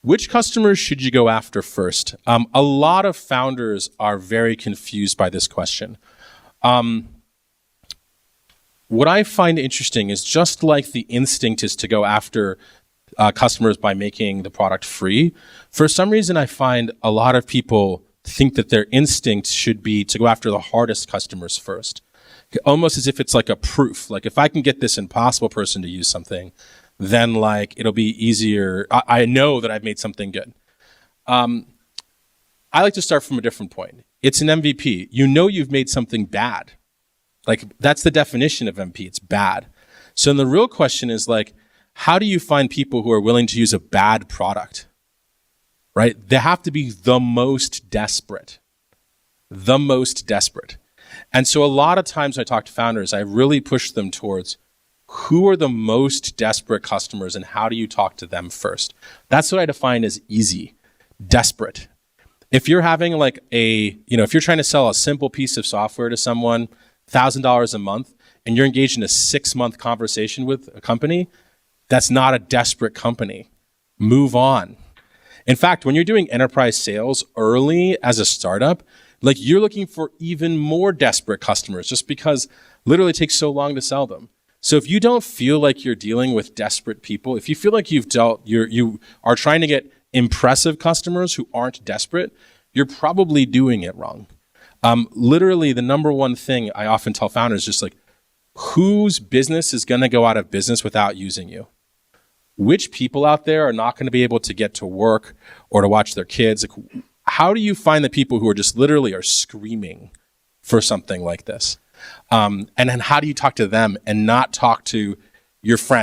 Which customers should you go after first? A lot of founders are very confused by this question. What I find interesting is just like the instinct is to go after customers by making the product free, for some reason I find a lot of people think that their instinct should be to go after the hardest customers first. Almost as if it's like a proof. Like if I can get this impossible person to use something, then like it'll be easier. I know that I've made something good. I like to start from a different point. It's an MVP. You know you've made something bad. Like that's the definition of MVP. It's bad. So then the real question is like, how do you find people who are willing to use a bad product? Right? They have to be the most desperate. The most desperate. And so a lot of times when I talk to founders, I really push them towards who are the most desperate customers and how do you talk to them first? That's what I define as easy, desperate. If you're having like if you're trying to sell a simple piece of software to someone, $1,000 a month, and you're engaged in a 6-month conversation with a company, that's not a desperate company. Move on. In fact, when you're doing enterprise sales early as a startup, like you're looking for even more desperate customers just because literally it takes so long to sell them. So if you don't feel like you're dealing with desperate people, if you feel like you are trying to get impressive customers who aren't desperate, you're probably doing it wrong. Literally the number one thing I often tell founders is just like, whose business is going to go out of business without using you? Which people out there are not going to be able to get to work or to watch their kids? Like, how do you find the people who are just literally are screaming for something like this? And then how do you talk to them and not talk to your friends?